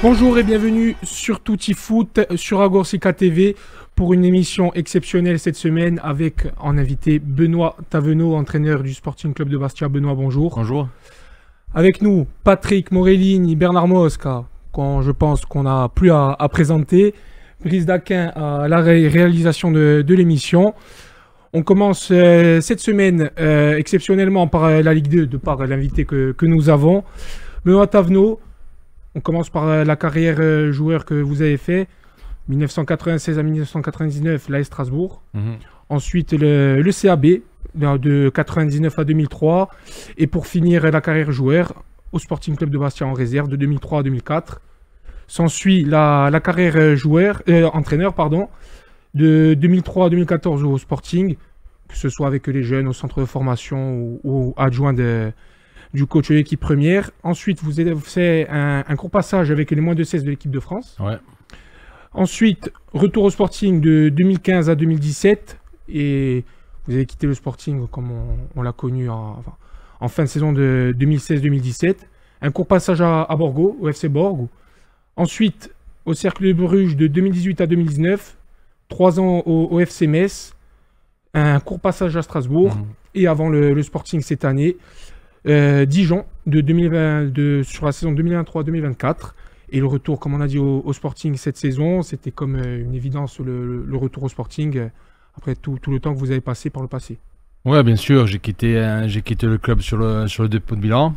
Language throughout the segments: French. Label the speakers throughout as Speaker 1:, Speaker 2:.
Speaker 1: Bonjour et bienvenue sur Tutti Foot, sur Agorsica TV pour une émission exceptionnelle cette semaine avec en invité Benoît Thavenot, entraîneur du Sporting Club de Bastia. Benoît, bonjour.
Speaker 2: Bonjour.
Speaker 1: Avec nous, Patrick Morellini, Bernard Mosca, quand je pense qu'on n'a plus à présenter. Brice Daquin à la réalisation de l'émission. On commence cette semaine exceptionnellement par la Ligue 2, de par l'invité que nous avons. Benoît Thavenot, on commence par la carrière joueur que vous avez fait. 1996 à 1999, l'AS Strasbourg. Ensuite, le CAB, de 99 à 2003. Et pour finir la carrière joueur, au Sporting Club de Bastia en réserve, de 2003 à 2004. S'ensuit la carrière entraîneur, de 2003 à 2014 au Sporting, que ce soit avec les jeunes, au centre de formation ou adjoint du coach de l'équipe première. Ensuite, vous avez fait un court passage avec les moins de 16 de l'équipe de France.
Speaker 2: Ouais.
Speaker 1: Ensuite, retour au Sporting de 2015 à 2017. Et vous avez quitté le Sporting comme on l'a connu en fin de saison de 2016-2017. Un court passage à Borgo, au FC Borgo. Ensuite, au Cercle de Bruges de 2018 à 2019. 3 ans au FC Metz. Un court passage à Strasbourg. Et avant le Sporting cette année, Dijon sur la saison 2023-2024. Et le retour, comme on a dit, au Sporting cette saison, c'était comme une évidence le retour au Sporting après tout le temps que vous avez passé par le passé.
Speaker 2: Ouais, bien sûr, j'ai quitté le club sur le dépôt de bilan.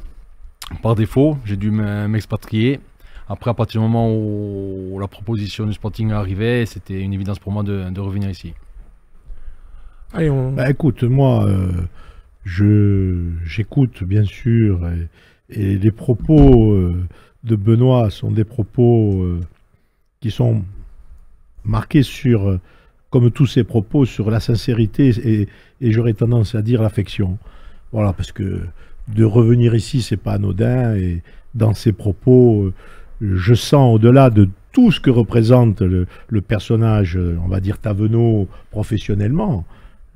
Speaker 2: Par défaut, j'ai dû m'expatrier. Après, à partir du moment où la proposition du Sporting arrivait, c'était une évidence pour moi de revenir ici.
Speaker 1: Allez,
Speaker 3: écoute, moi, j'écoute bien sûr, et les propos de Benoît sont des propos qui sont marqués sur, comme tous ses propos, sur la sincérité et j'aurais tendance à dire l'affection. Voilà, parce que de revenir ici, c'est pas anodin, et dans ses propos, je sens au-delà de tout ce que représente le personnage, on va dire Thavenot, professionnellement.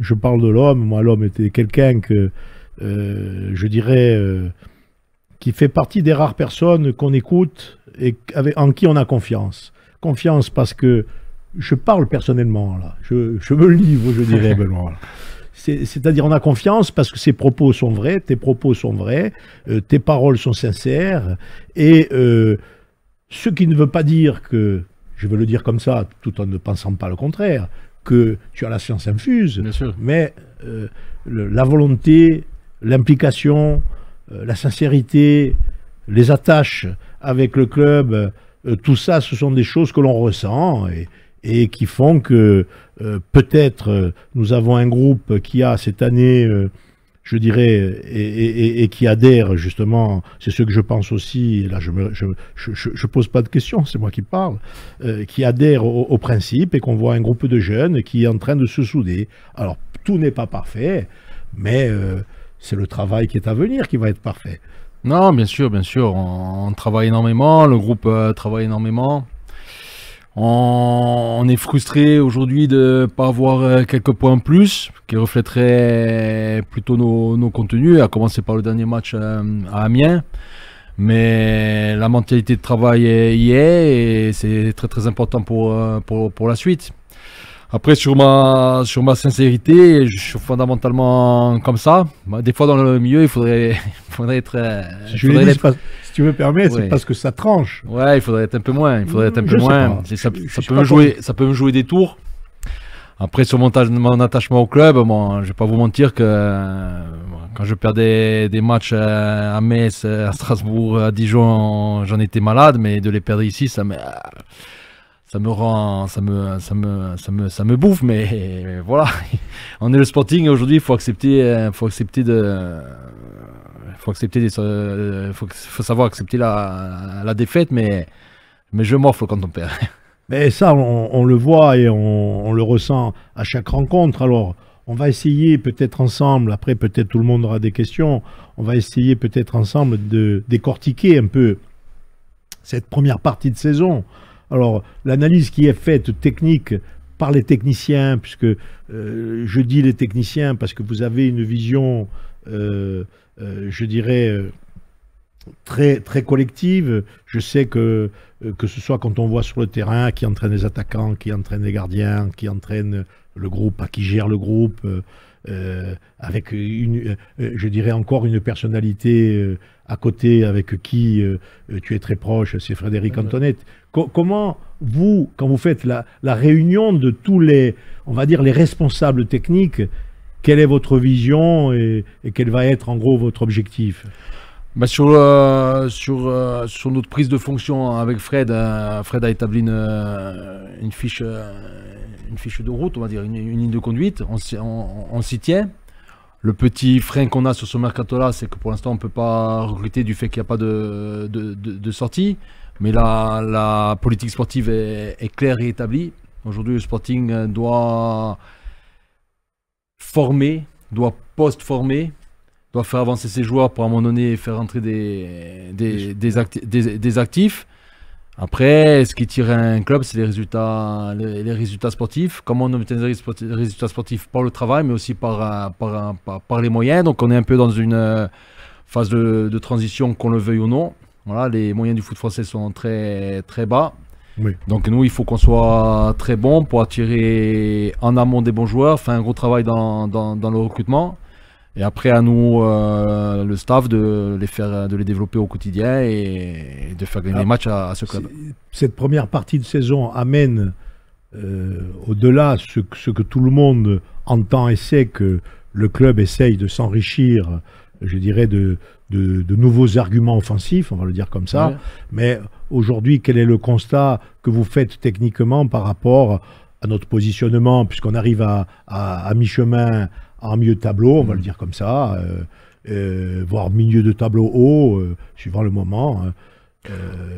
Speaker 3: Je parle de l'homme. Moi, l'homme était quelqu'un que, je dirais, qui fait partie des rares personnes qu'on écoute et en qui on a confiance. Confiance parce que je parle personnellement, là. Je me livre, je dirais, Benoît. C'est-à-dire, on a confiance parce que ses propos sont vrais, tes propos sont vrais, tes paroles sont sincères, et ce qui ne veut pas dire que, je veux le dire comme ça, tout en ne pensant pas le contraire, que tu as la science infuse, mais la volonté, l'implication, la sincérité, les attaches avec le club, tout ça, ce sont des choses que l'on ressent et qui font que peut-être nous avons un groupe qui a cette année, je dirais, et qui adhère justement, c'est ce que je pense aussi, et là je pose pas de questions, c'est moi qui parle, qui adhère au principe et qu'on voit un groupe de jeunes qui est en train de se souder. Alors tout n'est pas parfait, mais c'est le travail qui est à venir qui va être parfait.
Speaker 2: Non, bien sûr, on travaille énormément, le groupe travaille énormément. On est frustré aujourd'hui de ne pas avoir quelques points en plus qui reflèteraient plutôt nos contenus, à commencer par le dernier match à Amiens. Mais la mentalité de travail y est et c'est très très important pour la suite. Après, sur ma sincérité, je suis fondamentalement comme ça. Des fois, dans le milieu, il faudrait être...
Speaker 3: Si tu me permets, c'est parce que ça tranche.
Speaker 2: Ouais, il faudrait être un peu moins. Ça peut me jouer des tours. Après, sur mon attachement au club, bon, je vais pas vous mentir que quand je perdais des matchs à Metz, à Strasbourg, à Dijon, j'en étais malade, mais de les perdre ici, ça me bouffe, mais voilà. On est le Sporting et aujourd'hui, il faut savoir accepter la défaite, mais je morfle quand on perd.
Speaker 3: Mais ça, on le voit et on le ressent à chaque rencontre. Alors, on va essayer peut-être ensemble, après peut-être tout le monde aura des questions, on va essayer peut-être ensemble de décortiquer un peu cette première partie de saison. Alors, l'analyse qui est faite technique par les techniciens, puisque je dis les techniciens parce que vous avez une vision, je dirais, très, très collective. Je sais que ce soit quand on voit sur le terrain qui entraîne les attaquants, qui entraîne les gardiens, qui entraîne le groupe, qui gère le groupe, avec je dirais encore une personnalité à côté avec qui tu es très proche, c'est Frédéric Antoinette. Comment vous, quand vous faites la réunion de tous les, on va dire, les responsables techniques, quelle est votre vision et quel va être en gros votre objectif?
Speaker 2: Bah sur notre prise de fonction avec Fred, Fred a établi une fiche de route, on va dire, une ligne de conduite, on s'y tient. Le petit frein qu'on a sur ce mercato-là, c'est que pour l'instant on ne peut pas recruter du fait qu'il n'y a pas de sortie, mais la politique sportive est claire et établie. Aujourd'hui le Sporting doit former, doit post-former, doit faire avancer ses joueurs pour à un moment donné faire entrer des actifs. Après, ce qui tire un club, c'est les résultats sportifs. Comment on obtient les résultats sportifs? Par le travail, mais aussi par les moyens. Donc on est un peu dans une phase de transition, qu'on le veuille ou non. Voilà, les moyens du foot français sont très, très bas.
Speaker 3: Oui.
Speaker 2: Donc nous, il faut qu'on soit très bon pour attirer en amont des bons joueurs, faire un gros travail dans le recrutement. Et après, à nous, le staff, de les développer au quotidien et de faire gagner les matchs à ce club.
Speaker 3: Cette première partie de saison amène au-delà ce que tout le monde entend et sait, que le club essaye de s'enrichir, je dirais, de nouveaux arguments offensifs, on va le dire comme ça. Ouais. Mais aujourd'hui, quel est le constat que vous faites techniquement par rapport à notre positionnement, puisqu'on arrive à mi-chemin, en milieu de tableau, on va le dire comme ça, voire milieu de tableau haut, suivant le moment.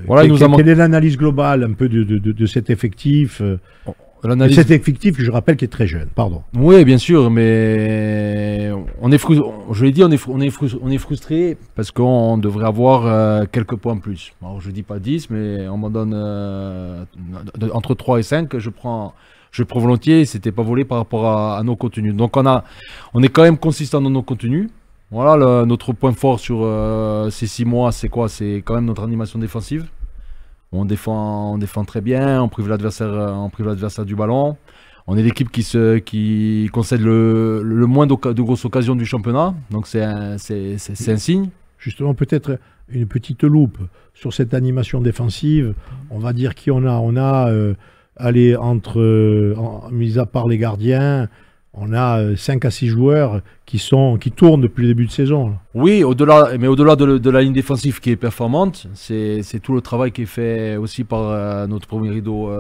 Speaker 2: Voilà,
Speaker 3: quelle est l'analyse globale un peu de cet effectif cet effectif que je rappelle qui est très jeune, pardon.
Speaker 2: Oui, bien sûr, mais je l'ai dit, on est frustré parce qu'on devrait avoir quelques points de plus. Alors, je ne dis pas 10, mais on m'en donne entre 3 et 5, je prends volontiers, c'était pas volé par rapport à nos contenus. Donc on est quand même consistant dans nos contenus. Voilà, notre point fort sur ces 6 mois, c'est quoi? C'est quand même notre animation défensive. On défend très bien, on prive l'adversaire du ballon. On est l'équipe qui concède le moins de grosses occasions du championnat. Donc c'est un signe.
Speaker 3: Justement, peut-être une petite loupe sur cette animation défensive. On va dire qui on a. On a mis à part les gardiens, on a 5 à 6 joueurs qui tournent depuis le début de saison. Là.
Speaker 2: Oui, au-delà de la ligne défensive qui est performante, c'est tout le travail qui est fait aussi par notre premier rideau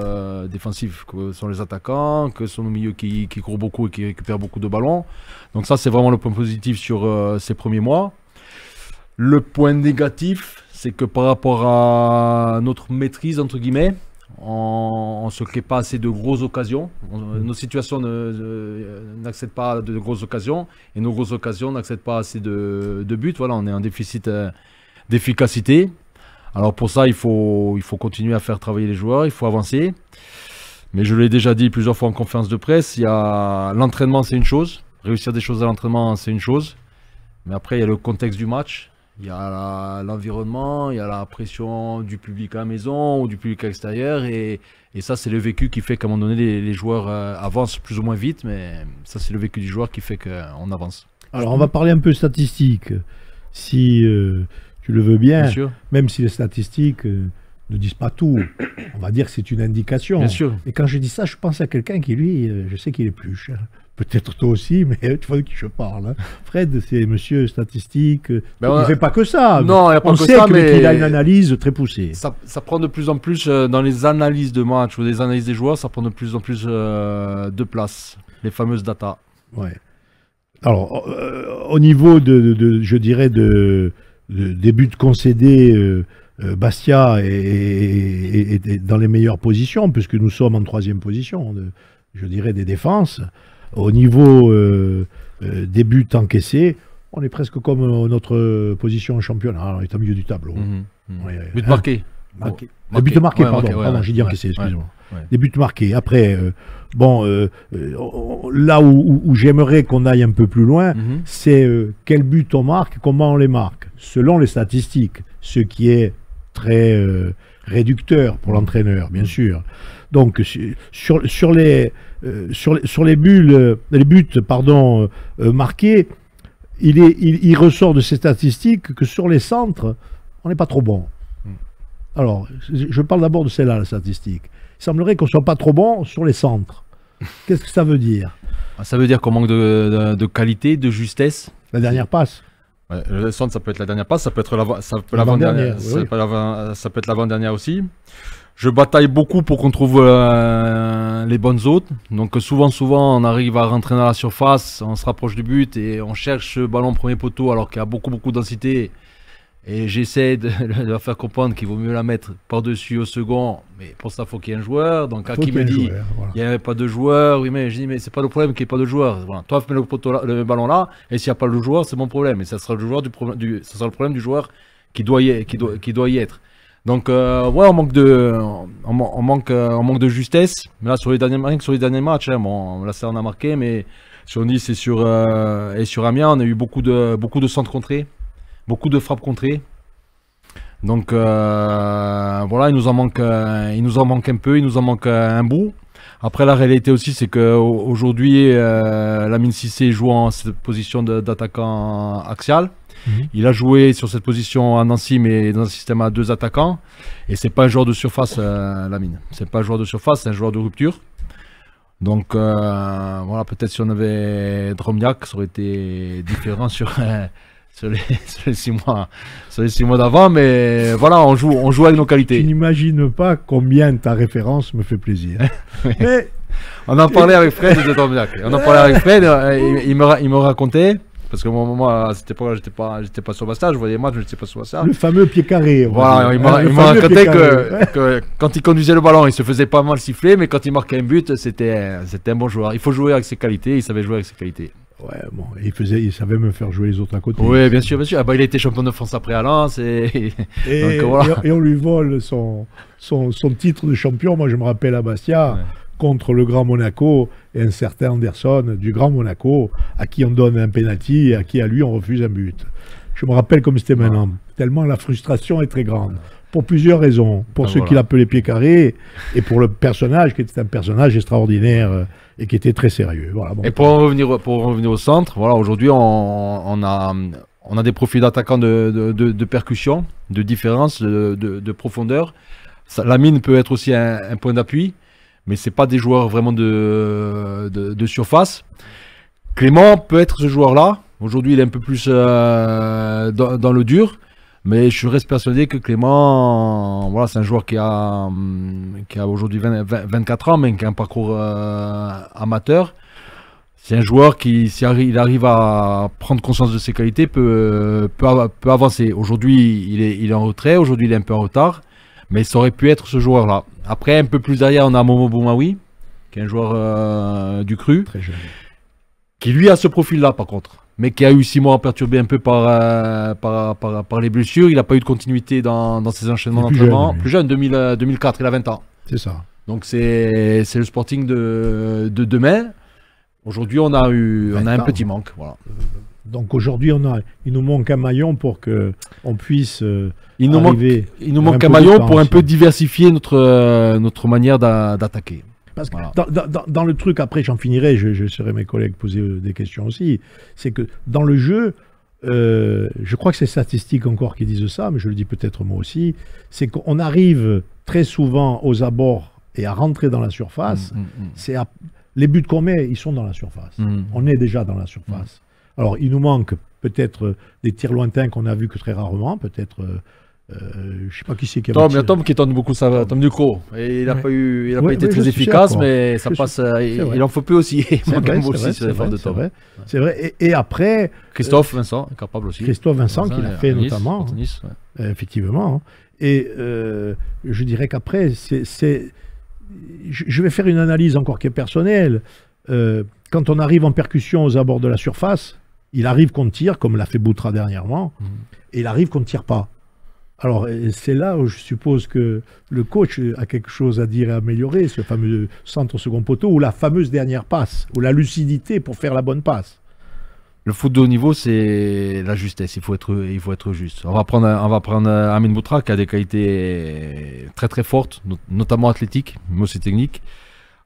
Speaker 2: défensif, que sont les attaquants, que sont nos milieux qui courent beaucoup et qui récupèrent beaucoup de ballons. Donc ça, c'est vraiment le point positif sur ces premiers mois. Le point négatif, c'est que par rapport à notre maîtrise, entre guillemets, on ne se crée pas assez de grosses occasions. Nos situations n'accèdent pas à de grosses occasions et nos grosses occasions n'accèdent pas à assez de buts. Voilà, on est en déficit d'efficacité. Alors pour ça, il faut continuer à faire travailler les joueurs, il faut avancer. Mais je l'ai déjà dit plusieurs fois en conférence de presse, l'entraînement c'est une chose, réussir des choses à l'entraînement c'est une chose. Mais après il y a le contexte du match. Il y a l'environnement, il y a la pression du public à la maison ou du public à l'extérieur. Et ça, c'est le vécu qui fait qu'à un moment donné, les joueurs avancent plus ou moins vite. Mais ça, c'est le vécu du joueur qui fait qu'on avance.
Speaker 3: Alors, on va parler un peu statistiques. Si tu le veux bien
Speaker 2: sûr.
Speaker 3: Même si les statistiques ne disent pas tout, on va dire que c'est une indication.
Speaker 2: Bien sûr.
Speaker 3: Et quand je dis ça, je pense à quelqu'un qui, lui, je sais qu'il est plus cher. Peut-être toi aussi, mais tu vois de qui je parle. Hein. Fred, c'est monsieur statistique. Il ne fait pas que ça.
Speaker 2: Non, il n'y a pas
Speaker 3: on
Speaker 2: que
Speaker 3: sait
Speaker 2: ça, mais
Speaker 3: qu'il a une analyse très poussée.
Speaker 2: Ça prend de plus en plus, dans les analyses de match ou des analyses des joueurs, ça prend de plus en plus de place. Les fameuses data.
Speaker 3: Ouais. Alors, au niveau je dirais, des buts concédés, Bastia est dans les meilleures positions, puisque nous sommes en 3e position, je dirais, des défenses. Au niveau des buts encaissés, on est presque comme notre position en championnat. On est au milieu du tableau.
Speaker 2: But marqué.
Speaker 3: But marqué, pardon. J'ai dit encaissé, excusez-moi. des buts marqués. Après, là où j'aimerais qu'on aille un peu plus loin, c'est quel but on marque, comment on les marque, selon les statistiques, ce qui est très réducteur pour l'entraîneur, bien sûr. Donc sur les buts marqués, il ressort de ces statistiques que sur les centres, on n'est pas trop bon. Alors, je parle d'abord de celle-là, la statistique. Il semblerait qu'on ne soit pas trop bon sur les centres. Qu'est-ce que ça veut dire?
Speaker 2: Ça veut dire qu'on manque de qualité, de justesse.
Speaker 3: La dernière passe.
Speaker 2: Ouais, le centre, ça peut être la dernière passe, ça peut être l'avant-dernière, ça peut être l'avant-dernière aussi. Je bataille beaucoup pour qu'on trouve les bonnes zones. Donc souvent, on arrive à rentrer dans la surface, on se rapproche du but et on cherche ce ballon premier poteau alors qu'il y a beaucoup de densité. Et j'essaie de leur faire comprendre qu'il vaut mieux la mettre par-dessus au second. Mais pour ça, il faut qu'il y ait un joueur. Donc Aki me dit, il n'y avait pas de joueur. Oui, mais je dis, mais c'est pas le problème qu'il n'y ait pas de joueur. Voilà. Toi, mets le ballon là. Et s'il n'y a pas le joueur, c'est mon problème. Et ça sera le problème du joueur qui doit y être. Donc, ouais, on manque de justesse. Mais là, sur les derniers matchs, hein, bon, là, ça on a marqué. Mais sur Nice et sur Amiens, on a eu beaucoup de centres contrés. Beaucoup de frappes contrées. Donc voilà, il nous en manque un peu, il nous en manque un bout. Après, la réalité aussi, c'est qu'aujourd'hui, Lamine Cissé joue en cette position d'attaquant axial. Il a joué sur cette position à Nancy, mais dans un système à 2 attaquants. Et c'est pas un joueur de surface, Lamine. C'est pas un joueur de surface, c'est un joueur de rupture. Donc voilà, peut-être si on avait Dromniak, ça aurait été différent sur les 6 mois d'avant, mais voilà, on joue avec nos qualités.
Speaker 3: Tu n'imagines pas combien ta référence me fait plaisir. Mais...
Speaker 2: On en parlait avec Fred de Dromniak. On en parlait avec Fred, il me racontait, parce que moi à cette époque-là, j'étais pas sur ma stage, je voyais les matchs, je n'étais pas sur ma stage.
Speaker 3: Le fameux pied carré.
Speaker 2: Voilà, il m'a raconté que quand il conduisait le ballon, il se faisait pas mal siffler, mais quand il marquait un but, c'était un bon joueur. Il faut jouer avec ses qualités, il savait jouer avec ses qualités.
Speaker 3: Ouais, bon, il savait me faire jouer les autres à côté.
Speaker 2: Oui, bien sûr. Ah bah, il a été champion de France après à Lens.
Speaker 3: Et on lui vole son titre de champion. Moi, je me rappelle à Bastia, contre le Grand Monaco, et un certain Anderson du Grand Monaco, à qui on donne un penalty et à qui, à lui, on refuse un but. Je me rappelle comme c'était maintenant. Tellement la frustration est très grande. Pour plusieurs raisons. Pour ceux qui l'appelaient pied carré, et pour le personnage, qui était un personnage extraordinaire et qui était très sérieux. Voilà, bon.
Speaker 2: Et pour en revenir au centre, voilà, aujourd'hui, on a des profils d'attaquants de percussion, de différence, de profondeur. Lamine peut être aussi un point d'appui, mais c'est pas des joueurs vraiment de surface. Clément peut être ce joueur-là. Aujourd'hui, il est un peu plus dans le dur. Mais je reste persuadé que Clément, voilà, c'est un joueur qui a aujourd'hui 24 ans, mais qui a un parcours amateur. C'est un joueur qui, si il arrive à prendre conscience de ses qualités, peut avancer. Aujourd'hui, il est en retrait, aujourd'hui, il est un peu en retard, mais ça aurait pu être ce joueur-là. Après, un peu plus derrière, on a Momo Boumaoui, qui est un joueur du cru,
Speaker 3: très jeune,
Speaker 2: qui lui a ce profil-là, par contre. Mais qui a eu 6 mois perturbé un peu par les blessures. Il n'a pas eu de continuité dans ses enchaînements d'entraînement. Plus jeune, 2004, il a 20 ans.
Speaker 3: C'est ça.
Speaker 2: Donc c'est le Sporting de demain. Aujourd'hui, on a un petit manque. Voilà.
Speaker 3: Donc aujourd'hui, il nous manque un maillon pour qu'on puisse
Speaker 2: il nous manque un maillon pour un peu diversifier notre manière d'attaquer.
Speaker 3: Parce que dans le truc, après j'en finirai, je serai mes collègues poser des questions aussi, c'est que dans le jeu, je crois que c'est statistiques encore qui disent ça, mais je le dis peut-être moi aussi, c'est qu'on arrive très souvent aux abords et à rentrer dans la surface, les buts qu'on met, ils sont dans la surface. On est déjà dans la surface. Alors il nous manque peut-être des tirs lointains qu'on a vus que très rarement, peut-être... je ne sais pas qui c'est qui a
Speaker 2: il y a Tom qui tente beaucoup ça, Tom Ducrot. Et il n'a pas été très efficace, mais ça passe. Il en faut peu aussi. Il manque aussi sur l'effort de Tom.
Speaker 3: C'est vrai. Et après.
Speaker 2: Christophe Vincent, capable aussi.
Speaker 3: Christophe Vincent, qui l'a fait notamment.
Speaker 2: Nice,
Speaker 3: effectivement. Et je dirais qu'après, je vais faire une analyse encore qui est personnelle. Quand on arrive en percussion aux abords de la surface, il arrive qu'on tire, comme l'a fait Boutra dernièrement, et il arrive qu'on ne tire pas. Alors, c'est là où je suppose que le coach a quelque chose à dire et à améliorer, ce fameux centre au second poteau, ou la fameuse dernière passe, ou la lucidité pour faire la bonne passe.
Speaker 2: Le foot de haut niveau, c'est la justesse. Il faut être juste. On va prendre Amin Boutra qui a des qualités très très fortes, notamment athlétiques, mais aussi techniques.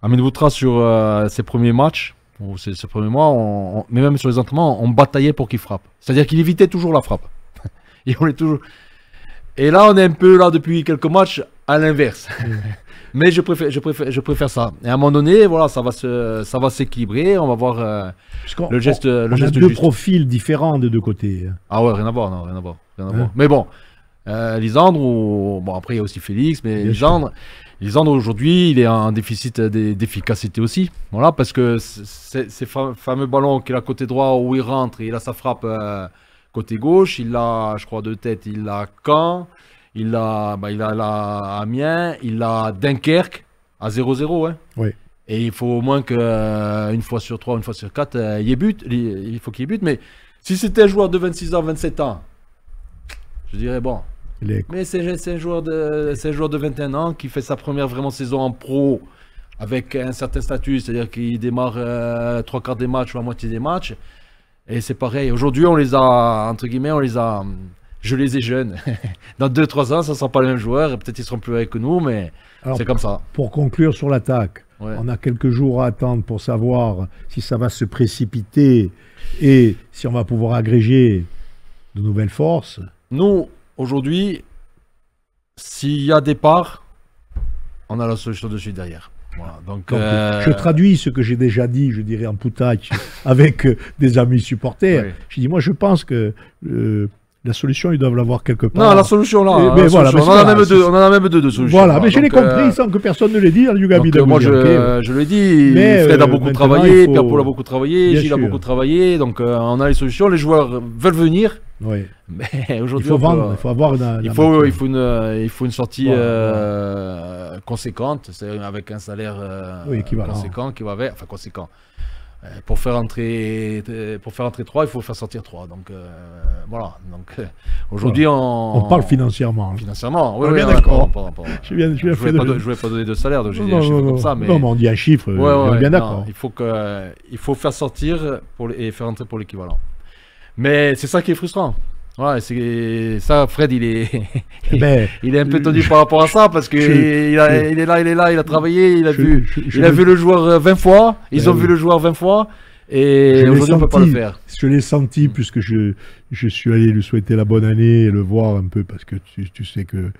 Speaker 2: Amin Boutra sur ses premiers matchs, ou ses premiers mois, mais même sur les entraînements, on bataillait pour qu'il frappe. C'est-à-dire qu'il évitait toujours la frappe. Et là, on est un peu là depuis quelques matchs à l'inverse. Mais je préfère ça. Et à un moment donné, voilà, ça va s'équilibrer. On va voir le geste.
Speaker 3: On a deux profils différents des deux côtés.
Speaker 2: Ah ouais, rien à voir, non, rien à voir. Mais bon, Lisandre, bon après il y a aussi Félix, mais Lisandre aujourd'hui, il est en déficit d'efficacité aussi. Voilà, parce que ces fameux ballons qu'il a côté droit où il rentre, il a sa frappe côté gauche, il a, je crois de tête, il a Caen. Il a Amiens, il a Dunkerque à 0-0. Hein.
Speaker 3: Oui.
Speaker 2: Et il faut au moins qu'une fois sur 3, une fois sur 4, il y ait but. Il faut qu'il y ait but. Mais si c'était un joueur de 26 ans, 27 ans, je dirais bon. Mais c'est un joueur de 21 ans qui fait sa première vraiment saison en pro avec un certain statut. C'est-à-dire qu'il démarre 3/4 des matchs ou la moitié des matchs. Et c'est pareil. Aujourd'hui, on les a, entre guillemets, je les ai jeunes. Dans 2-3 ans, ça ne sera pas les mêmes joueurs. Et peut-être ils seront plus avec que nous, mais c'est comme ça.
Speaker 3: Pour conclure sur l'attaque, on a quelques jours à attendre pour savoir si ça va se précipiter et si on va pouvoir agréger de nouvelles forces.
Speaker 2: Nous, aujourd'hui, s'il y a départ, on a la solution de suite derrière. Voilà, donc,
Speaker 3: je traduis ce que j'ai déjà dit, je dirais en poutaille, avec des amis supporters. Je dis, moi, je pense que la solution, ils doivent l'avoir quelque part.
Speaker 2: Non, la solution là.
Speaker 3: Mais voilà,
Speaker 2: on en a même deux de solutions.
Speaker 3: Voilà, mais je l'ai compris sans que personne ne l'ait dit.
Speaker 2: Moi, je l'ai dit. Fred a beaucoup travaillé, Pierre-Paul a beaucoup travaillé, Gilles a beaucoup travaillé. Donc, on a les solutions. Les joueurs veulent venir.
Speaker 3: Oui.
Speaker 2: Mais aujourd'hui,
Speaker 3: il faut vendre. Il faut avoir
Speaker 2: il faut une sortie conséquente, avec un salaire conséquent qui va avec. Enfin, conséquent. Pour faire entrer 3, il faut faire sortir 3. Donc voilà. Donc aujourd'hui,
Speaker 3: on parle financièrement.
Speaker 2: Financièrement, oui,
Speaker 3: bien d'accord.
Speaker 2: Je ne voulais pas donner de salaire, donc j'ai dit un chiffre comme ça. Mais...
Speaker 3: Non, mais on dit un chiffre, on est bien d'accord.
Speaker 2: Il faut faire sortir et faire entrer pour l'équivalent. Mais c'est ça qui est frustrant. Ouais, c'est ça, Fred, il est un peu tendu par rapport à ça parce que il est là, il a travaillé, il a vu le joueur 20 fois, ils ont vu le joueur 20 fois et aujourd'hui on peut pas le faire.
Speaker 3: Je l'ai senti puisque je suis allé lui souhaiter la bonne année et le voir un peu parce que tu sais que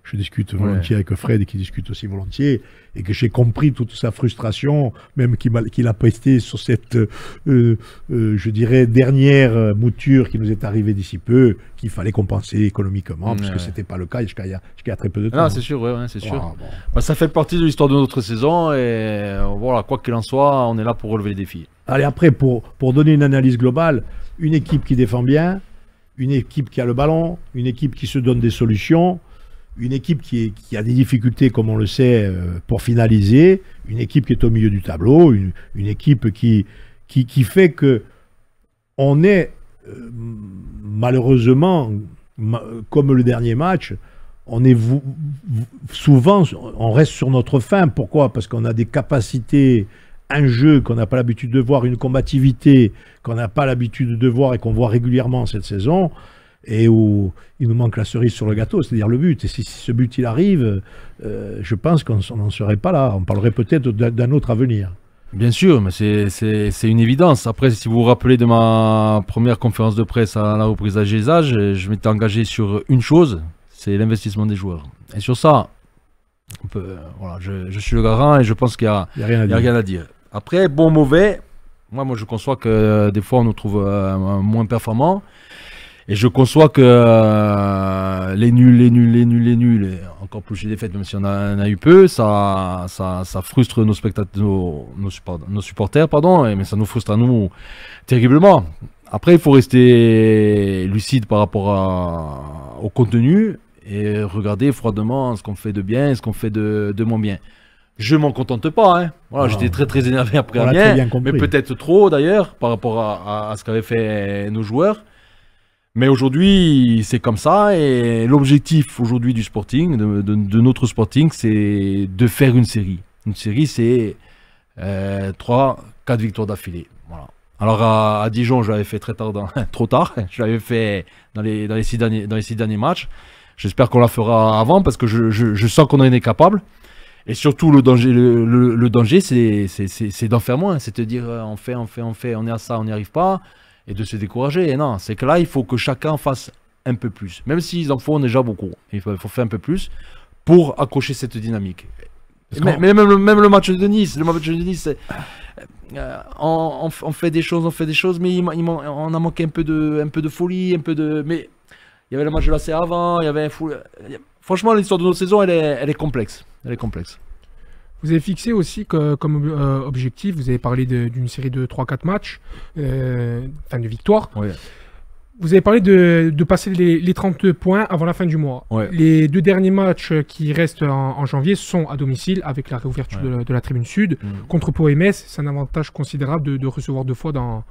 Speaker 3: je discute volontiers avec Fred et qui discute aussi volontiers et que j'ai compris toute sa frustration, même qu'il a presté sur cette, je dirais, dernière mouture qui nous est arrivée d'ici peu, qu'il fallait compenser économiquement, puisque c'était pas le cas jusqu'à très peu de temps.
Speaker 2: Ah, c'est sûr, c'est sûr. Bon. Bah, ça fait partie de l'histoire de notre saison et voilà, quoi qu'il en soit, on est là pour relever les défis.
Speaker 3: Allez, après, pour donner une analyse globale, une équipe qui défend bien, une équipe qui a le ballon, une équipe qui se donne des solutions, une équipe qui a des difficultés, comme on le sait, pour finaliser, une équipe qui est au milieu du tableau, une équipe qui fait que on est malheureusement, comme le dernier match, on est souvent, on reste sur notre faim. Pourquoi? Parce qu'on a des capacités, un jeu qu'on n'a pas l'habitude de voir, une combativité qu'on n'a pas l'habitude de voir et qu'on voit régulièrement cette saison, et où il nous manque la cerise sur le gâteau, c'est-à-dire le but. Et si ce but il arrive, je pense qu'on n'en serait pas là. On parlerait peut-être d'un autre avenir.
Speaker 2: Bien sûr, mais c'est une évidence. Après, si vous vous rappelez de ma première conférence de presse à la reprise à Gézage, je m'étais engagé sur une chose, c'est l'investissement des joueurs. Et sur ça, voilà, je suis le garant et je pense qu'il n'y a rien à dire. Après, bon, mauvais, moi je conçois que des fois on nous trouve moins performants. Et je conçois que les nuls, et encore plus les défaites, même si on en a eu peu, ça frustre nos spectateurs, nos supporters, mais ça nous frustre à nous terriblement. Après, il faut rester lucide par rapport au contenu et regarder froidement ce qu'on fait de bien et ce qu'on fait de moins bien. Je m'en contente pas, hein. Voilà, j'étais très énervé après Amiens, mais peut-être trop d'ailleurs par rapport à ce qu'avaient fait nos joueurs. Mais aujourd'hui, c'est comme ça. Et l'objectif aujourd'hui du Sporting, de notre Sporting, c'est de faire une série. Une série, c'est 3-4 victoires d'affilée. Voilà. Alors à Dijon, je l'avais fait trop tard. Je l'avais fait dans les 6 derniers matchs. J'espère qu'on la fera avant parce que je sens qu'on en est capable. Et surtout, le danger, c'est d'en faire moins. C'est de dire on fait, on est à ça, on n'y arrive pas. Et de se décourager. Et non, c'est que là, il faut que chacun fasse un peu plus. Même s'ils en font déjà beaucoup. Il faut faire un peu plus pour accrocher cette dynamique. Mais même le match de Nice, on fait des choses, mais on a manqué un peu de folie, mais il y avait le match de la C avant, il y avait franchement, l'histoire de notre saison, elle est complexe. Elle est complexe.
Speaker 1: Vous avez fixé aussi comme objectif, vous avez parlé d'une série de 3-4 matchs, enfin de victoires.
Speaker 2: Ouais.
Speaker 1: Vous avez parlé de passer les 30 points avant la fin du mois.
Speaker 2: Ouais.
Speaker 1: Les 2 derniers matchs qui restent en janvier sont à domicile avec la réouverture de la tribune sud. Contre Pau et Metz, c'est un avantage considérable de recevoir 2 fois dans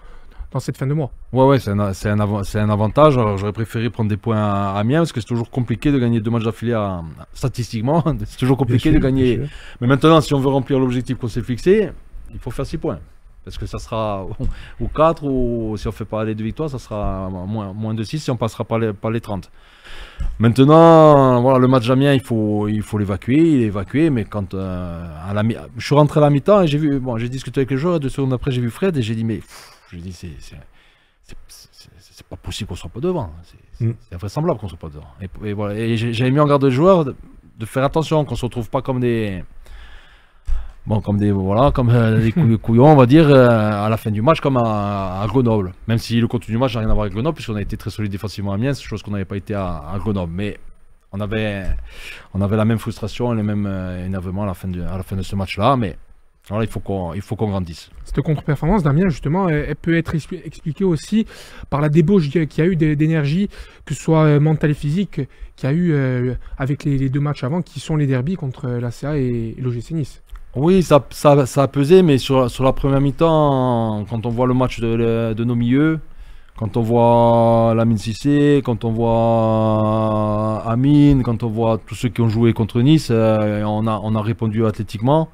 Speaker 1: cette fin de mois.
Speaker 2: Ouais, c'est un avantage. Alors, j'aurais préféré prendre des points à Amiens parce que c'est toujours compliqué de gagner 2 matchs d'affilée statistiquement. C'est toujours compliqué de gagner. Mais maintenant, si on veut remplir l'objectif qu'on s'est fixé, il faut faire 6 points. Parce que ça sera ou 4, ou si on ne fait pas les 2 victoires, ça sera moins de 6 si on passera par les 30. Maintenant, voilà, le match d'Amiens, il faut l'évacuer, mais quand je suis rentré à la mi-temps et j'ai discuté avec les joueurs, 2 secondes après j'ai vu Fred et j'ai dit c'est pas possible qu'on soit pas devant, c'est invraisemblable qu'on soit pas devant. Et voilà, et j'avais mis en garde les joueurs de faire attention qu'on se retrouve pas comme des couillons, on va dire, à la fin du match, comme à Grenoble. Même si le contenu du match n'a rien à voir avec Grenoble, puisqu'on a été très solide défensivement à Amiens, c'est chose qu'on n'avait pas été à Grenoble. Mais on avait la même frustration et les mêmes énervements à la fin de ce match-là. Mais alors, il faut qu'on grandisse.
Speaker 1: Cette contre-performance d'Amiens, justement, elle peut être expliquée aussi par la débauche qu'il y a eu d'énergie, que ce soit mentale et physique, qu'il y a eu avec les 2 matchs avant, qui sont les derbies contre l'ACA et l'OGC Nice.
Speaker 2: Oui, ça a pesé, mais sur la première mi-temps, quand on voit le match de nos milieux, quand on voit Lamine Cissé, quand on voit Amine, quand on voit tous ceux qui ont joué contre Nice, on a répondu athlétiquement.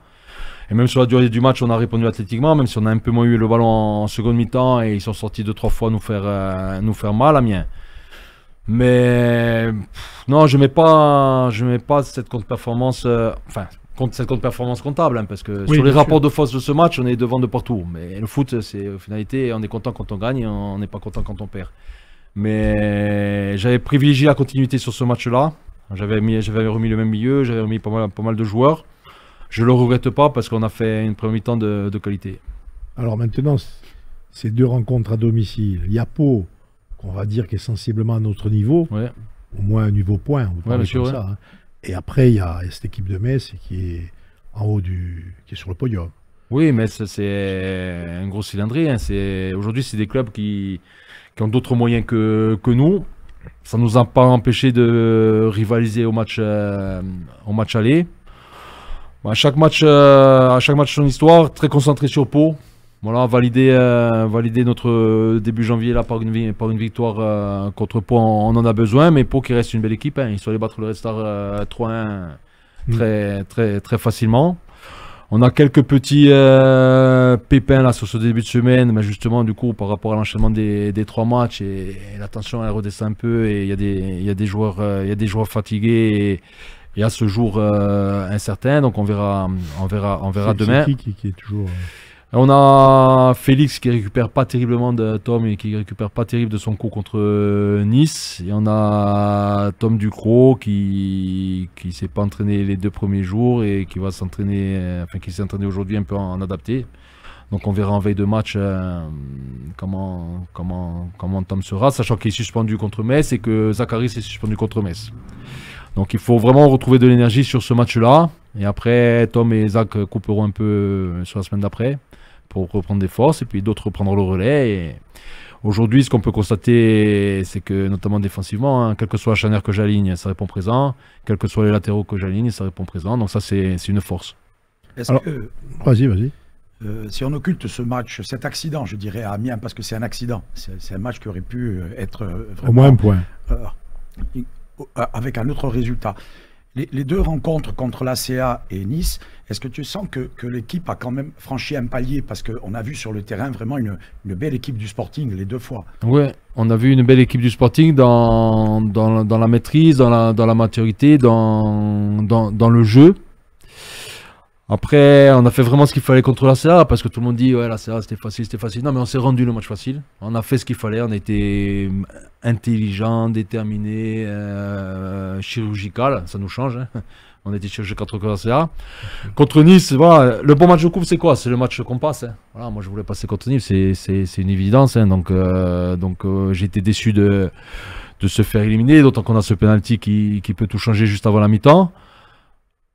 Speaker 2: Et même sur la durée du match, on a répondu athlétiquement, même si on a un peu moins eu le ballon en seconde mi-temps et ils sont sortis 2-3 fois nous faire mal, Amiens. Mais non, je mets pas cette contre-performance, cette contre-performance comptable, parce que sur les rapports de force de ce match, on est devant de partout. Mais le foot, c'est en finalité, on est content quand on gagne, on n'est pas content quand on perd. Mais j'avais privilégié la continuité sur ce match-là. J'avais remis le même milieu, j'avais remis pas mal de joueurs. Je ne le regrette pas parce qu'on a fait une première mi-temps de qualité. Alors
Speaker 3: maintenant, ces 2 rencontres à domicile, il y a Pau, qu'on va dire qui est sensiblement à notre niveau, au moins un niveau point, on peut dire ça. Hein. Et après, il y a cette équipe de Metz qui est en haut qui est sur le podium.
Speaker 2: Oui, Metz, c'est un gros cylindré. Hein. Aujourd'hui, c'est des clubs qui ont d'autres moyens que nous. Ça ne nous a pas empêché de rivaliser au match aller. À chaque match son histoire, très concentré sur Pau. Voilà, valider notre début janvier là, par une victoire contre Pau, on en a besoin, mais Pau qui reste une belle équipe, hein. Ils sont allés battre le Red Star 3-1 très, très facilement. On a quelques petits pépins là sur ce début de semaine, mais justement du coup par rapport à l'enchaînement des 3 matchs et la tension elle redescend un peu et il y a des joueurs fatigués et à ce jour incertain, donc on verra demain.
Speaker 3: C'est qui est toujours
Speaker 2: On a Félix qui récupère pas terriblement de Tom et qui récupère pas terrible de son coup contre Nice. Et on a Tom Ducrot qui s'est pas entraîné les 2 premiers jours et qui va s'entraîner, qui s'est entraîné aujourd'hui un peu en adapté. Donc on verra en veille de match comment Tom sera, sachant qu'il est suspendu contre Metz et que Zachary est suspendu contre Metz. Donc il faut vraiment retrouver de l'énergie sur ce match-là. Et après, Tom et Zach couperont un peu sur la semaine d'après pour reprendre des forces et puis d'autres reprendront le relais. Et aujourd'hui, ce qu'on peut constater, c'est que notamment défensivement, quel que soit la charnière que j'aligne, ça répond présent. Quels que soient les latéraux que j'aligne, ça répond présent. Donc ça, c'est une force.
Speaker 3: Vas-y.
Speaker 4: Si on occulte ce match, cet accident, je dirais à Amiens, parce que c'est un accident, c'est un match qui aurait pu être vraiment,
Speaker 3: Au moins un point.
Speaker 4: Avec un autre résultat. Les deux rencontres contre l'ACA et Nice, est-ce que tu sens que l'équipe a quand même franchi un palier? Parce qu'on a vu sur le terrain vraiment une belle équipe du Sporting les deux fois.
Speaker 2: Ouais, on a vu une belle équipe du Sporting dans la maîtrise, dans la maturité, dans le jeu. Après, on a fait vraiment ce qu'il fallait contre la CA, parce que tout le monde dit ouais, la CA c'était facile, c'était facile. Non, mais on s'est rendu le match facile. On a fait ce qu'il fallait, on a été intelligent, déterminé, chirurgical, ça nous change. Hein. On a été chirurgical contre la CA. Contre Nice, voilà, le bon match de coupe, c'est quoi? C'est le match qu'on passe. Hein. Voilà, moi je voulais passer contre Nice, c'est une évidence. Hein. Donc j'ai été déçu de se faire éliminer, d'autant qu'on a ce penalty qui peut tout changer juste avant la mi-temps.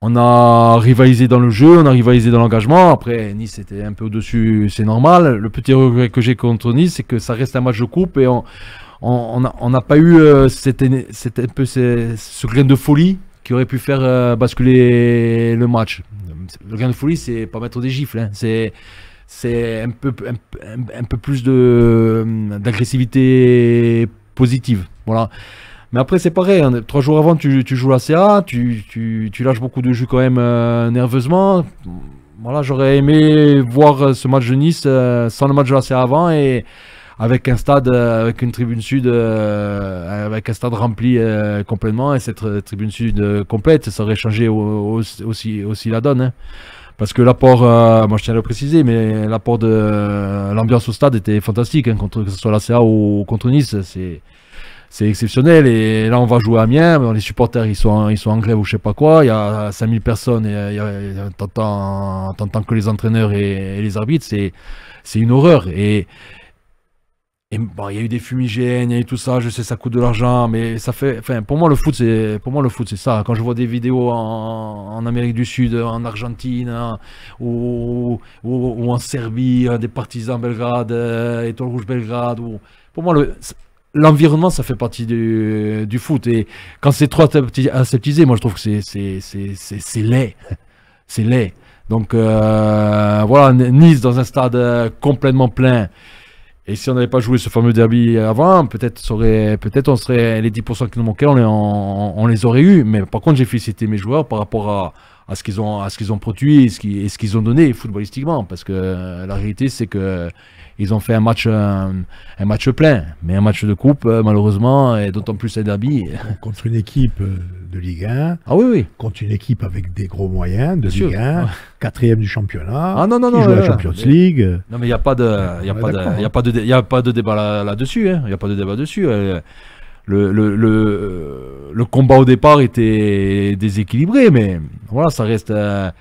Speaker 2: On a rivalisé dans le jeu, on a rivalisé dans l'engagement. Après, Nice était un peu au-dessus, c'est normal. Le petit regret que j'ai contre Nice, c'est que ça reste un match de coupe et on n'a pas eu ce grain de folie qui aurait pu faire basculer le match. Le grain de folie, c'est pas mettre des gifles. Hein. C'est un peu plus d'agressivité positive. Voilà. Mais après, c'est pareil, hein. 3 jours avant, tu joues la CA, tu lâches beaucoup de jus quand même nerveusement. Voilà, j'aurais aimé voir ce match de Nice sans le match de la CA avant et avec un stade, avec une tribune sud, avec un stade rempli complètement. Et cette tribune sud complète, ça aurait changé aussi la donne. Hein. Parce que l'apport, moi je tiens à le préciser, mais l'apport de l'ambiance au stade était fantastique, hein, que ce soit la CA ou contre Nice, c'est exceptionnel. Et là on va jouer à Amiens, les supporters ils sont en grève ou je sais pas quoi, il y a 5000 personnes et t'entends que les entraîneurs et les arbitres, c'est une horreur. Et bon, il y a eu des fumigènes, il y a eu tout ça, je sais ça coûte de l'argent, mais ça fait, enfin pour moi le foot c'est ça. Quand je vois des vidéos en Amérique du Sud, en Argentine, hein, ou en Serbie, des partisans Belgrade, Étoile Rouge Belgrade, pour moi l'environnement, ça fait partie du foot. Et quand c'est trop aseptisé, moi je trouve que c'est laid. C'est laid. Donc voilà, Nice dans un stade complètement plein. Et si on n'avait pas joué ce fameux derby avant, peut-être on serait les 10% qui nous manquaient, on les aurait eu. Mais par contre, j'ai félicité mes joueurs par rapport à ce qu'ils ont produit et ce qu'ils ont donné footballistiquement. Parce que la réalité, c'est que ils ont fait un match plein, mais un match de coupe, malheureusement, et d'autant plus un derby.
Speaker 3: Contre une équipe de Ligue 1,
Speaker 2: ah oui.
Speaker 3: Contre une équipe avec des gros moyens de
Speaker 2: Bien
Speaker 3: Ligue 1,
Speaker 2: sûr.
Speaker 3: 4e du championnat,
Speaker 2: qui
Speaker 3: joue la Champions League.
Speaker 2: Non, mais il n'y a pas de débat là-dessus. Il n'y a pas de débat dessus. Le combat au départ était déséquilibré, mais voilà, ça reste un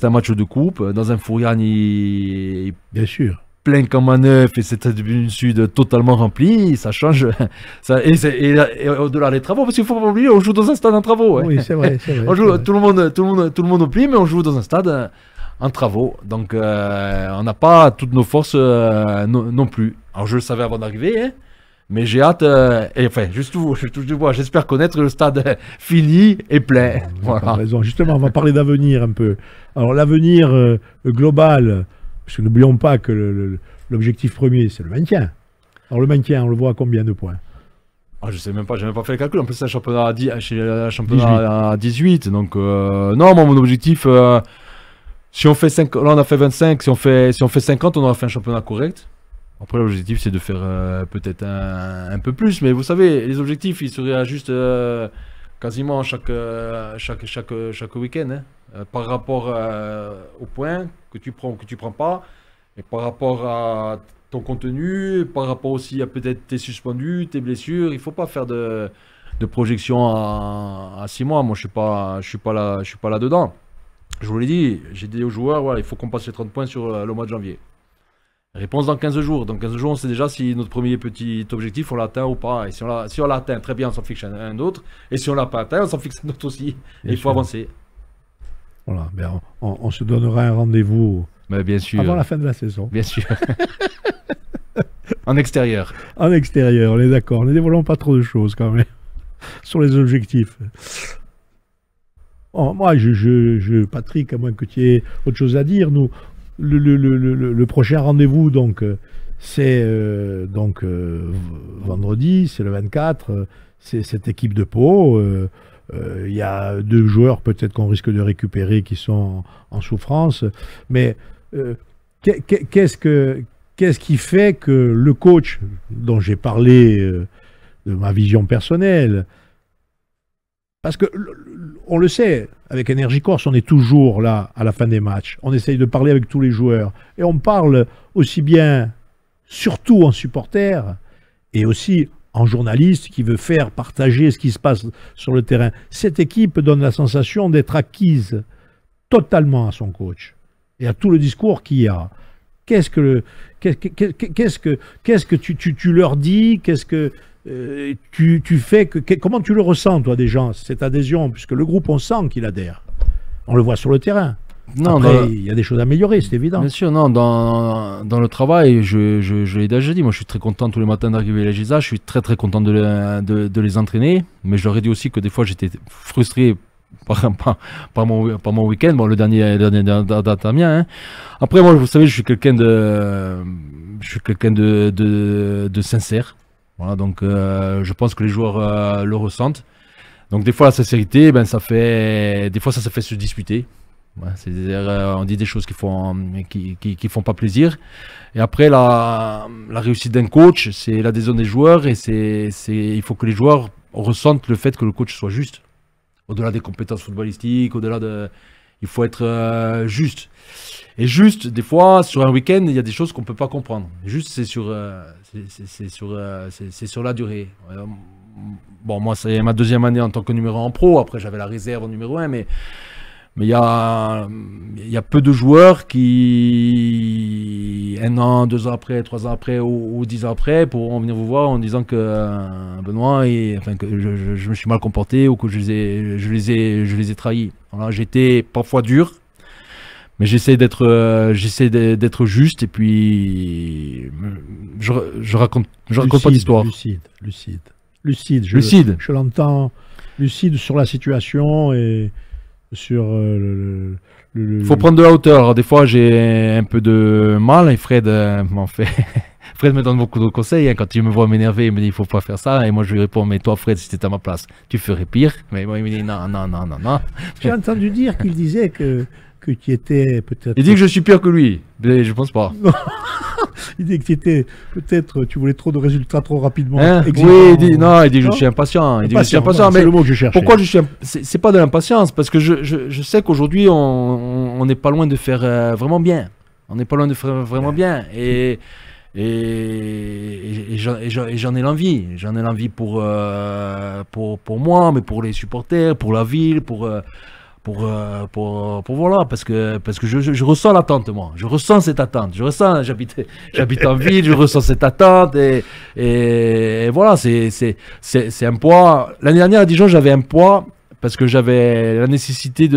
Speaker 2: match de coupe dans un Fourian
Speaker 3: bien sûr
Speaker 2: plein comme un œuf et cette tribune sud totalement remplie, ça change. Et au-delà des travaux, parce qu'il faut pas oublier, on joue dans un stade en travaux. Hein.
Speaker 3: Oui, c'est vrai.
Speaker 2: On joue, tout le monde oublie, mais on joue dans un stade en travaux. Donc on n'a pas toutes nos forces non plus. Alors je le savais avant d'arriver, hein, mais j'ai hâte. Et enfin, je touche du bois. J'espère connaître le stade fini et plein. Voilà.
Speaker 3: Raison. Justement, on va parler d'avenir un peu. Alors l'avenir global. Parce que n'oublions pas que l'objectif premier, c'est le maintien. Alors le maintien, on le voit à combien de points?
Speaker 2: Je sais même pas, j'ai même pas fait le calcul. En plus, c'est un championnat à 18. Donc, non, mon objectif, si on fait 5, là on a fait 25, si on fait 50, on aura fait un championnat correct. Après, l'objectif, c'est de faire peut-être un peu plus. Mais vous savez, les objectifs, ils se réajustent quasiment chaque week-end. Hein. Par rapport aux points que tu prends ou que tu prends pas, et par rapport à ton contenu, par rapport aussi à peut-être tes suspendus, tes blessures. Il faut pas faire de projection à 6 mois. Moi, je suis pas là dedans. Je vous l'ai dit, j'ai dit aux joueurs, voilà, il faut qu'on passe les 30 points sur le mois de janvier. Réponse dans 15 jours. Dans 15 jours, on sait déjà si notre premier petit objectif, on l'a atteint ou pas. Et si on l'a atteint, très bien, on s'en fixe un autre. Et si on l'a pas atteint, on s'en fixe un autre aussi. Et il faut avancer.
Speaker 3: Voilà, ben on se donnera un rendez-vous
Speaker 2: bien sûr.
Speaker 3: Avant la fin de la saison.
Speaker 2: Bien sûr. En extérieur.
Speaker 3: En extérieur, on est d'accord. Ne dévoilons pas trop de choses quand même sur les objectifs. Moi, Patrick, à moins que tu aies autre chose à dire, nous le prochain rendez-vous, donc, c'est vendredi, c'est le 24, c'est cette équipe de Pau. Il y a 2 joueurs peut-être qu'on risque de récupérer qui sont en souffrance. Mais qu'est-ce qui fait que le coach, dont j'ai parlé de ma vision personnelle, parce que on le sait, avec Énergie Corse, on est toujours là à la fin des matchs. On essaye de parler avec tous les joueurs. Et on parle aussi bien, surtout en supporter, et aussi en journaliste qui veut faire partager ce qui se passe sur le terrain. Cette équipe donne la sensation d'être acquise totalement à son coach et à tout le discours qu'il y a. Qu'est-ce que tu leur dis? Qu'est-ce que tu fais comment tu le ressens, toi, des gens, cette adhésion? Puisque le groupe, on sent qu'il adhère. On le voit sur le terrain.
Speaker 2: Non,
Speaker 3: après, il y a des choses à améliorer, c'est évident.
Speaker 2: Bien sûr, non, dans le travail, je l'ai déjà dit, moi je suis très content tous les matins d'arriver à la GISA, je suis très très content de les entraîner, mais je leur ai dit aussi que des fois j'étais frustré par mon week-end, bon, le dernier date à mien. Hein. Après, moi, vous savez, je suis quelqu'un de sincère, voilà, donc je pense que les joueurs le ressentent. Donc des fois la sincérité, ben, des fois ça fait se disputer. Ouais, c'est-à-dire, on dit des choses qui font pas plaisir. Et après, la réussite d'un coach, c'est l'adhésion des joueurs et il faut que les joueurs ressentent le fait que le coach soit juste. Au-delà des compétences footballistiques, il faut être juste. Et juste, des fois, sur un week-end, il y a des choses qu'on ne peut pas comprendre. Juste, c'est sur la durée. Bon, moi, c'est ma 2e année en tant que numéro 1 en pro. Après, j'avais la réserve en numéro 1, mais il y a peu de joueurs qui, 1 an, 2 ans après, 3 ans après ou 10 ans après, pourront venir vous voir en disant que Benoît, que je me suis mal comporté ou que je les ai trahis. Voilà, j'étais parfois dur, mais j'essaie d'être juste et puis je raconte pas d'histoire.
Speaker 3: Lucide. Je l'entends lucide sur la situation et sur
Speaker 2: il faut prendre de la hauteur. Alors, des fois, j'ai un peu de mal et Fred m'en fait. Fred me donne beaucoup de conseils. Hein. Quand il me voit m'énerver, il me dit il faut pas faire ça. Et moi, je lui réponds mais toi, Fred, si tu étais à ma place, tu ferais pire. Mais moi, il me dit non.
Speaker 3: J'ai entendu dire qu'il disait que tu étais peut-être.
Speaker 2: Il dit que je suis pire que lui. Mais je pense pas.
Speaker 3: Non. Il dit que tu voulais trop de résultats trop rapidement.
Speaker 2: Hein? Oui, il dit que je suis impatient.
Speaker 3: C'est
Speaker 2: mais
Speaker 3: le mot que je cherchais.
Speaker 2: Pourquoi c'est pas de l'impatience, parce que je sais qu'aujourd'hui on n'est pas loin de faire vraiment bien. On n'est pas loin de faire vraiment bien. Et j'en ai l'envie. J'en ai l'envie pour moi, mais pour les supporters, pour la ville, pour voilà, parce que je ressens l'attente, moi. Je ressens cette attente. J'habite en ville, je ressens cette attente et voilà, c'est un poids. L'année dernière à Dijon, j'avais un poids parce que j'avais la nécessité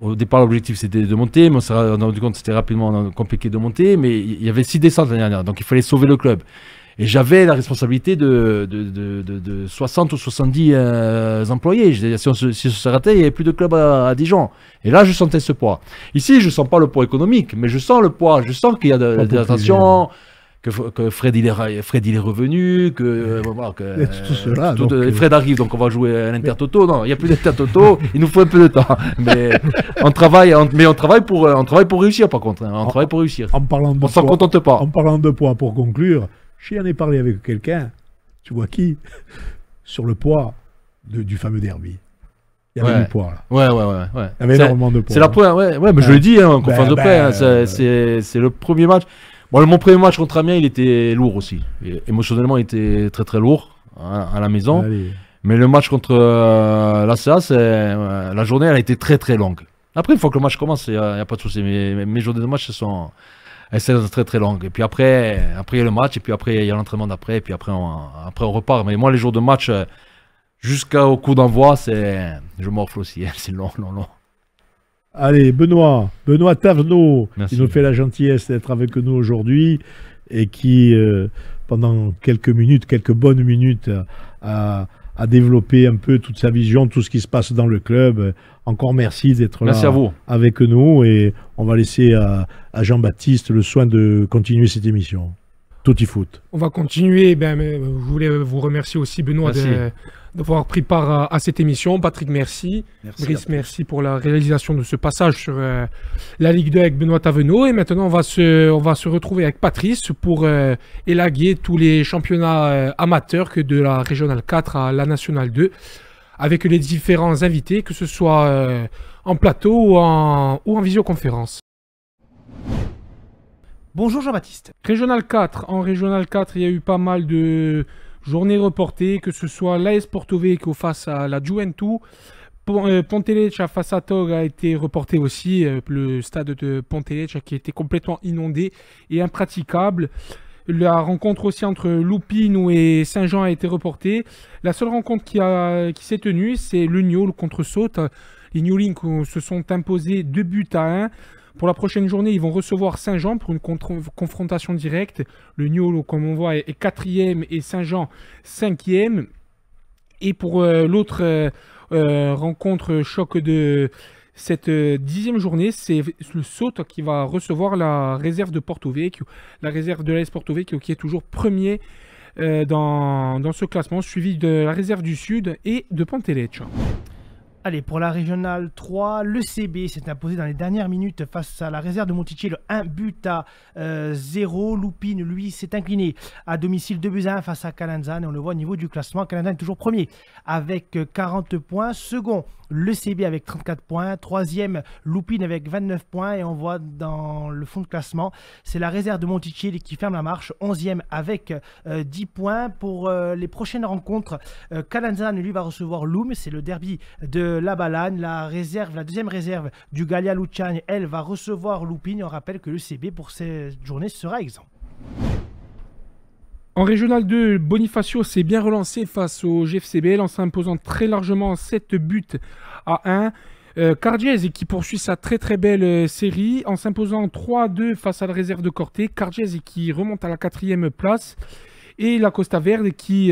Speaker 2: au départ, l'objectif c'était de monter, mais on s'est rendu compte que c'était rapidement compliqué de monter, mais il y avait 6 descentes l'année dernière, donc il fallait sauver le club. Et j'avais la responsabilité de 60 ou 70 employés. Si on se ratait, il n'y avait plus de club à Dijon. Et là, je sentais ce poids. Ici, je ne sens pas le poids économique, mais je sens le poids. Je sens qu'il y a de l'attention, que Fred il est revenu, Fred arrive, donc on va jouer à l'Intertoto. Non, il n'y a plus d'Intertoto, il nous faut un peu de temps. Mais on travaille pour réussir, par contre. Hein. On travaille pour réussir. On s'en contente pas.
Speaker 3: En parlant de poids, pour conclure, j'en ai parlé avec quelqu'un, tu vois qui, sur le poids du fameux derby. Il y avait du poids là.
Speaker 2: Ouais.
Speaker 3: Il y avait énormément de poids.
Speaker 2: C'est la première, mais je le dis en conférence de presse, c'est le premier match. Bon, mon premier match contre Amiens, il était lourd aussi. Et émotionnellement, il était très très lourd à la maison.
Speaker 3: Allez.
Speaker 2: Mais le match contre l'ACA, la journée, elle a été très très longue. Après, une fois que le match commence, il n'y a pas de souci. Mais mes journées de match, elles sont très très longues. Et puis après il y a le match, et puis après il y a l'entraînement d'après, et puis après on repart. Mais moi, les jours de match, jusqu'au coup d'envoi, je morfle aussi. C'est long.
Speaker 3: Allez, Benoît Tavenot, qui nous fait la gentillesse d'être avec nous aujourd'hui et qui, pendant quelques bonnes minutes, a à développer un peu toute sa vision, tout ce qui se passe dans le club. Encore merci d'être là
Speaker 2: Merci à vous.
Speaker 3: avec nous et on va laisser à Jean-Baptiste le soin de continuer cette émission. Tutti foot.
Speaker 1: On va continuer. Mais je voulais vous remercier aussi, Benoît, d'avoir pris part à cette émission. Patrick, merci. Brice, merci pour la réalisation de ce passage sur la Ligue 2 avec Benoît Tavenot. Et maintenant, on va se retrouver avec Patrice pour élaguer tous les championnats amateurs que de la Régionale 4 à la Nationale 2, avec les différents invités, que ce soit en plateau ou en visioconférence.
Speaker 5: Bonjour Jean-Baptiste.
Speaker 1: Régional 4. En Régional 4, il y a eu pas mal de journées reportées, que ce soit l'AS Porto Vecchio face à la Juventus. Ponteleccia face à Tog a été reporté aussi. Le stade de Ponteleccia qui était complètement inondé et impraticable. La rencontre aussi entre Lupino et Saint-Jean a été reportée. La seule rencontre qui s'est tenue, c'est le Niol contre Saute. Les Niolins se sont imposés 2-1. Pour la prochaine journée, ils vont recevoir Saint-Jean pour une confrontation directe. Le Niolo, comme on voit, est 4e et Saint-Jean 5e. Et pour l'autre rencontre choc de cette 10e journée, c'est le Saute qui va recevoir la réserve de Porto Vecchio. La réserve de l'AS Porto Vecchio qui est toujours premier dans ce classement, suivi de la réserve du Sud et de Ponteleccia.
Speaker 5: Allez, pour la régionale 3, le CB s'est imposé dans les dernières minutes face à la réserve de Monticello, 1-0. Lupine, lui, s'est incliné à domicile 2-1 face à Calanzane. Et on le voit au niveau du classement, Calanzane est toujours premier avec 40 points. Second, le CB avec 34 points. Troisième, Lupine avec 29 points. Et on voit dans le fond de classement, c'est la réserve de Monticello qui ferme la marche. 11e avec 10 points. Pour les prochaines rencontres, Calanzane, lui, va recevoir Loum. C'est le derby de la Balagne. La deuxième réserve du Gallia Luciani, elle, va recevoir Lupine. On rappelle que le CB pour cette journée sera exempt.
Speaker 1: En Régional 2, Bonifacio s'est bien relancé face au GFCBL en s'imposant très largement 7-1. Cardiese qui poursuit sa très belle série en s'imposant 3-2 face à la réserve de Corté. Cardiese qui remonte à la 4e place. Et la Costa Verde qui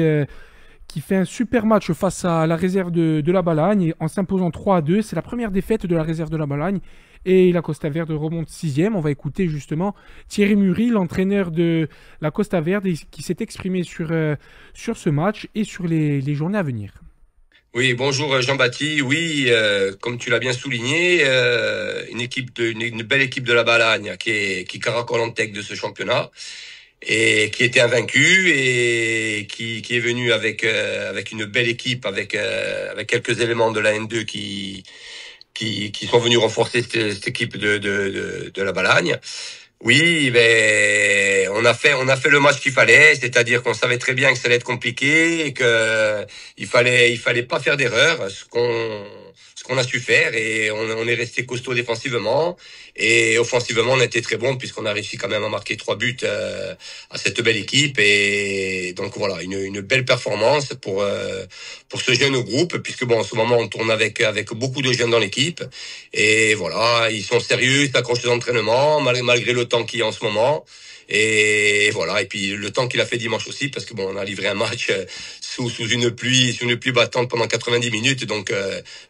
Speaker 1: fait un super match face à la réserve de la Balagne en s'imposant 3-2. C'est la première défaite de la réserve de la Balagne. Et la Costa Verde remonte 6e. On va écouter justement Thierry Muri, l'entraîneur de la Costa Verde, qui s'est exprimé sur ce match et sur les journées à venir.
Speaker 6: Oui, bonjour Jean-Baptiste. Oui, comme tu l'as bien souligné, une belle équipe de la Balagne qui caracole en tête de ce championnat et qui était invaincue et qui est venue avec une belle équipe, avec quelques éléments de la N2 qui sont venus renforcer cette équipe de la Balagne. Oui, ben on a fait le match qu'il fallait, c'est-à-dire qu'on savait très bien que ça allait être compliqué et que il fallait pas faire d'erreur, ce qu'on a su faire, et on est resté costaud défensivement et offensivement on a été très bon puisqu'on a réussi quand même à marquer 3 buts à cette belle équipe, et donc voilà, une belle performance pour ce jeune groupe, puisque bon, en ce moment on tourne avec beaucoup de jeunes dans l'équipe, et voilà, ils sont sérieux, ils s'accrochent aux entraînements malgré le temps qu'il y a en ce moment. Et voilà, et puis le temps qu'il a fait dimanche aussi, parce que bon, on a livré un match sous une pluie battante pendant 90 minutes, donc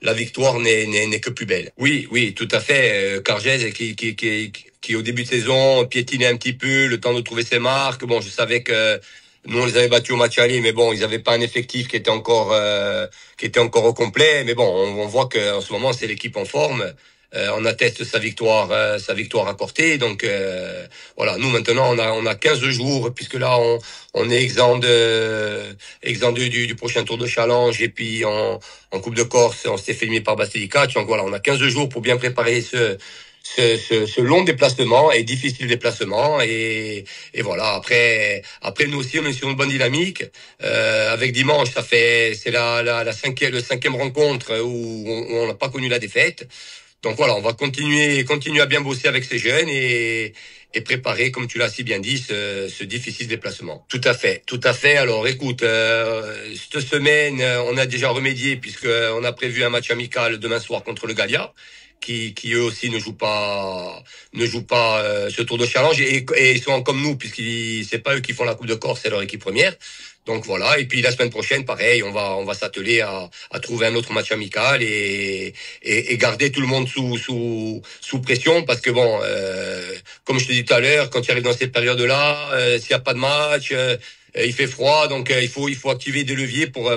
Speaker 6: la victoire n'est que plus belle. Oui, tout à fait. Cargès qui au début de saison piétinait un petit peu, le temps de trouver ses marques. Bon, je savais que nous on les avait battus au match aller, mais bon, ils n'avaient pas un effectif qui était encore au complet. Mais bon, on voit que en ce moment c'est l'équipe en forme. On atteste sa victoire à Corté. Donc voilà, nous maintenant on a 15 jours, puisque là on est exempt du prochain tour de challenge, et puis en Coupe de Corse on s'est fait éliminer par Basilicata. Donc voilà, on a 15 jours pour bien préparer ce long déplacement et difficile déplacement, et voilà, après nous aussi on est sur une bonne dynamique, avec dimanche c'est la cinquième rencontre où on n'a pas connu la défaite. Donc voilà, on va continuer à bien bosser avec ces jeunes et préparer, comme tu l'as si bien dit, ce difficile déplacement. Tout à fait. Alors écoute, cette semaine, on a déjà remédié, puisqu'on a prévu un match amical demain soir contre le Gallia, qui eux aussi ne jouent pas ce Tour de Challenge et ils sont comme nous puisqu'ils c'est pas eux qui font la Coupe de Corse, c'est leur équipe première. Donc voilà, et puis la semaine prochaine, pareil, on va s'atteler à trouver un autre match amical et garder tout le monde sous pression parce que bon, comme je te dis tout à l'heure, quand tu arrives dans cette période-là, s'il y a pas de match, il fait froid, donc il faut activer des leviers pour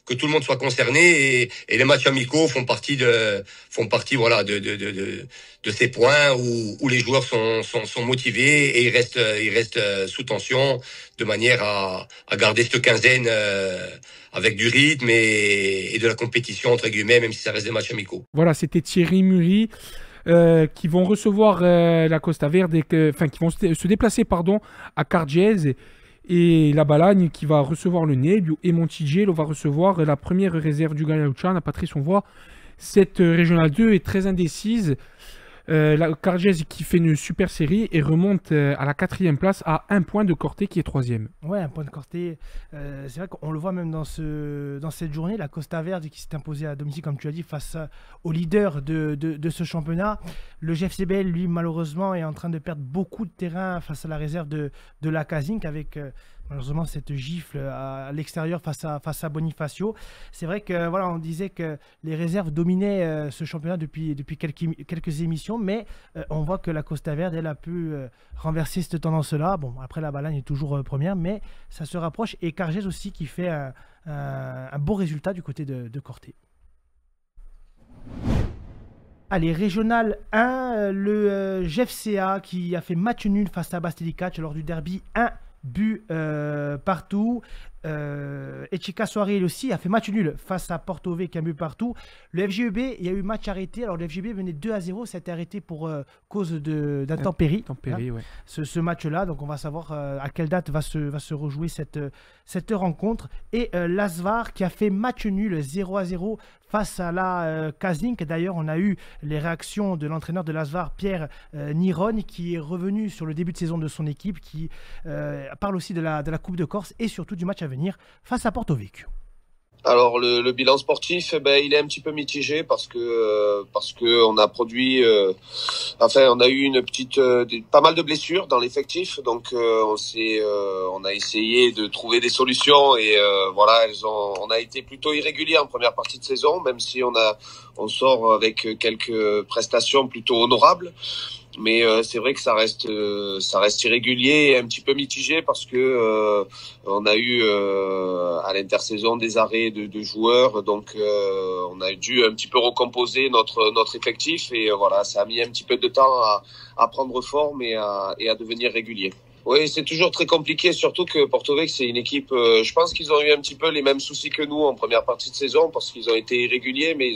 Speaker 6: que tout le monde soit concerné et les matchs amicaux font partie voilà de ces points où les joueurs sont motivés et ils restent sous tension de manière à garder cette quinzaine avec du rythme et de la compétition entre guillemets, même si ça reste des matchs amicaux.
Speaker 1: Voilà, c'était Thierry Muri. Qui vont recevoir la Costa Verde, qui vont se déplacer à Cargèse et la Balagne qui va recevoir le Nebbio et Montigello va recevoir la première réserve du Galiauciana. Patrice, on voit cette régionale 2 est très indécise. La Cargèse qui fait une super série et remonte à la 4e place à 1 point de Corté qui est 3e.
Speaker 5: Ouais, 1 point de Corté. C'est vrai qu'on le voit même dans cette journée, la Costa Verde qui s'est imposée à domicile, comme tu as dit, face au leader de ce championnat. Le GFCBL, lui, malheureusement, est en train de perdre beaucoup de terrain face à la réserve de la Casink avec... malheureusement, cette gifle à l'extérieur face à Bonifacio. C'est vrai que voilà, on disait que les réserves dominaient ce championnat depuis quelques émissions, mais on voit que la Costa Verde, elle a pu renverser cette tendance-là. Bon, après la Balagne est toujours première, mais ça se rapproche. Et Cargèse aussi qui fait un beau résultat du côté de Corté. Allez, Régional 1, le GFCA qui a fait match nul face à Bastelicac lors du derby 1. But partout. Echika Soiril aussi a fait match nul face à Porto Vecchio, un but partout. Le FGEB, il y a eu match arrêté. Alors le FGEB venait 2-0, ça a été arrêté pour cause d'intempéries.
Speaker 1: Ouais.
Speaker 5: Ce match-là, donc on va savoir à quelle date va se rejouer cette rencontre. Et l'Asvar qui a fait match nul 0-0 face à la Casink. D'ailleurs, on a eu les réactions de l'entraîneur de l'Asvar, Pierre Niron, qui est revenu sur le début de saison de son équipe, qui parle aussi de la Coupe de Corse et surtout du match à venir face à Porto Vecchio.
Speaker 7: Alors le bilan sportif, il est un petit peu mitigé parce que on a produit, on a eu pas mal de blessures dans l'effectif, donc on a essayé de trouver des solutions et on a été plutôt irrégulier en première partie de saison, même si on sort avec quelques prestations plutôt honorables. Mais c'est vrai que ça reste irrégulier et un petit peu mitigé parce que on a eu à l'intersaison des arrêts de joueurs, donc on a dû un petit peu recomposer notre effectif et voilà, ça a mis un petit peu de temps à prendre forme et à devenir régulier. Oui, c'est toujours très compliqué, surtout que Porto Vecchio, c'est une équipe, je pense qu'ils ont eu un petit peu les mêmes soucis que nous en première partie de saison parce qu'ils ont été irréguliers, mais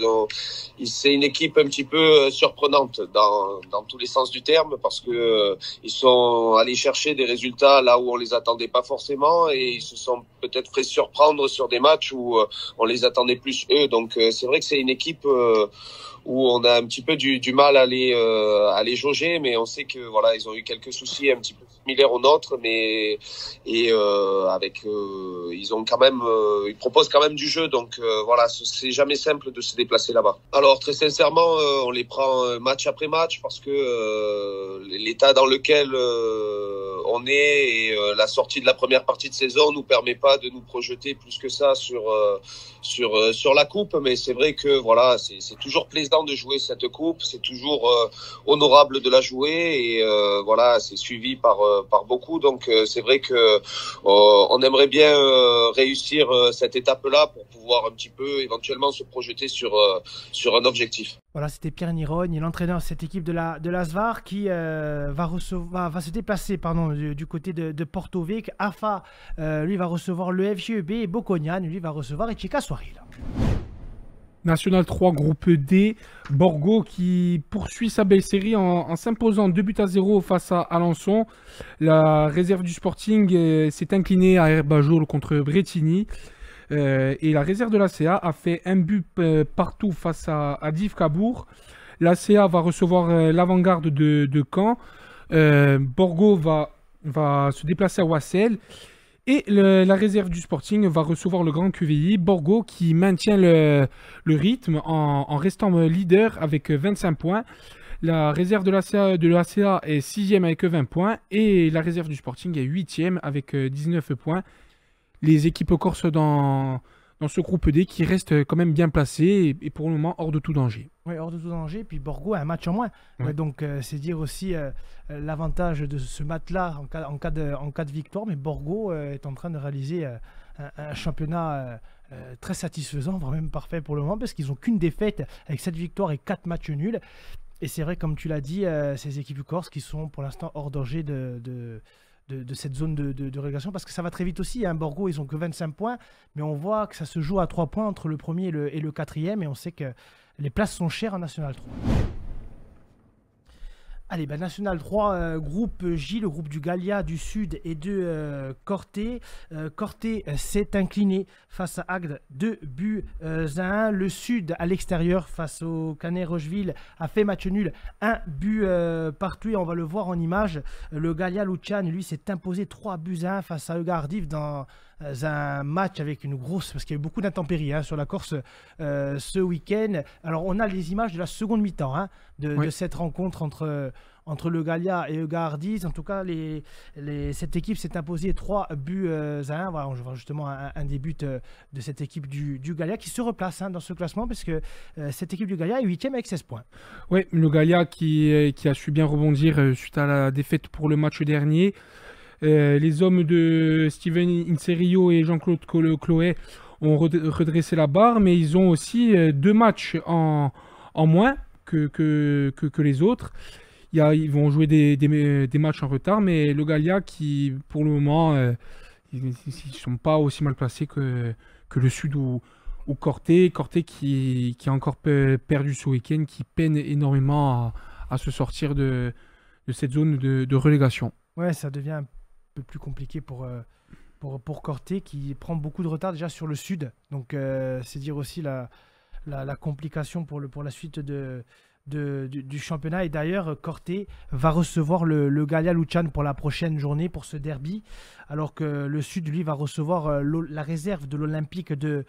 Speaker 7: c'est une équipe un petit peu surprenante dans tous les sens du terme parce que ils sont allés chercher des résultats là où on les attendait pas forcément et ils se sont peut-être fait surprendre sur des matchs où on les attendait plus eux. Donc c'est vrai que c'est une équipe où on a un petit peu du mal à les jauger, mais on sait que voilà, ils ont eu quelques soucis un petit peu similaires aux nôtres, mais ils proposent quand même du jeu, donc voilà, c'est jamais simple de se déplacer là-bas. Alors très sincèrement, on les prend match après match parce que l'état dans lequel on est et la sortie de la première partie de saison nous permet pas de nous projeter plus que ça sur la coupe, mais c'est vrai que voilà, c'est toujours plaisant de jouer cette coupe, c'est toujours honorable de la jouer et voilà, c'est suivi par beaucoup, donc c'est vrai que on aimerait bien réussir cette étape-là pour pouvoir un petit peu éventuellement se projeter sur un objectif.
Speaker 5: Voilà, c'était Pierre Nirogne, l'entraîneur de cette équipe de l'Asvar qui va se déplacer du côté de Porto Vecchio. AFA, lui, va recevoir le FGEB et Bocconian, lui, va recevoir Echika Soiril.
Speaker 1: National 3, groupe D, Borgo qui poursuit sa belle série en s'imposant 2-0 face à Alençon. La réserve du Sporting s'est inclinée à Herbajol contre Bretigny. Et la réserve de l'ACA a fait un but partout face à Div Cabourg. L'ACA va recevoir l'avant-garde de Caen. Borgo va se déplacer à Wassel. Et la réserve du Sporting va recevoir le grand QVI, Borgo, qui maintient le rythme en restant leader avec 25 points. La réserve de l'ACA est 6e avec 20 points. Et la réserve du Sporting est 8e avec 19 points. Les équipes corses dans ce groupe D qui restent quand même bien placées et pour le moment hors de tout danger.
Speaker 5: Oui, hors de tout danger. Puis Borgo a un match en moins.
Speaker 1: Ouais.
Speaker 5: Donc, c'est dire aussi l'avantage de ce match-là en cas de victoire. Mais Borgo est en train de réaliser un championnat très satisfaisant, voire même parfait pour le moment, parce qu'ils n'ont qu'une défaite avec 7 victoires et 4 matchs nuls. Et c'est vrai, comme tu l'as dit, ces équipes corses qui sont pour l'instant hors danger de cette zone de relégation, parce que ça va très vite aussi. Borgo, ils n'ont que 25 points, mais on voit que ça se joue à 3 points entre le premier et le quatrième, et on sait que les places sont chères en National 3. Allez, National 3, groupe J, le groupe du Gallia du Sud et de Corté. Corté s'est incliné face à Agde 2-1. Le Sud à l'extérieur face au Canet Rocheville a fait match nul, 1 partout, et on va le voir en image. Le Gallia Lucian, lui, s'est imposé 3-1 face à Eugardiv dans un match avec une grosse, parce qu'il y a eu beaucoup d'intempéries sur la Corse ce week-end. Alors on a les images de la seconde mi-temps de cette rencontre entre le Gallia et Eugardiv. En tout cas, cette équipe s'est imposée 3-1. Voilà, on voit justement un des buts de cette équipe du Gallia qui se replace dans ce classement, parce que cette équipe du Gallia est 8e avec 16 points. Oui,
Speaker 1: le Gallia qui a su bien rebondir suite à la défaite pour le match dernier. Les hommes de Steven Inserio et Jean-Claude Chloé ont redressé la barre, mais ils ont aussi 2 matchs en moins que les autres. Ils vont jouer des matchs en retard, mais le Gallia qui, pour le moment, ils ne sont pas aussi mal placés que le Sud ou Corté. Corté qui a encore perdu ce week-end, qui peine énormément à se sortir de cette zone de relégation.
Speaker 5: Ouais, ça devient un peu plus compliqué pour Corté, qui prend beaucoup de retard déjà sur le Sud. Donc c'est dire aussi la complication pour la suite du championnat. Et d'ailleurs, Corté va recevoir le Gallia Lucian pour la prochaine journée, pour ce derby, alors que le Sud, lui, va recevoir la réserve de l'Olympique de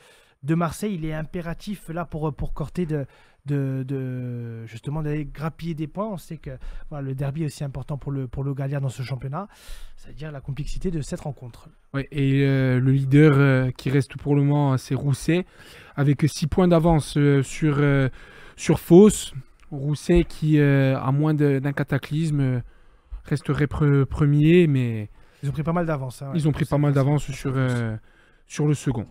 Speaker 5: Marseille. Il est impératif là pour Corté justement d'aller grappiller des points. On sait que le derby est aussi important pour le Gallia dans ce championnat, c'est-à-dire la complexité de cette rencontre.
Speaker 1: Ouais, et le leader qui reste pour le moment, c'est Rousset, avec 6 points d'avance sur Fos. Rousset qui, à moins d'un cataclysme, resterait premier, mais
Speaker 5: ils ont pris pas mal d'avance.
Speaker 1: Ils ont pris pas mal d'avance sur le second.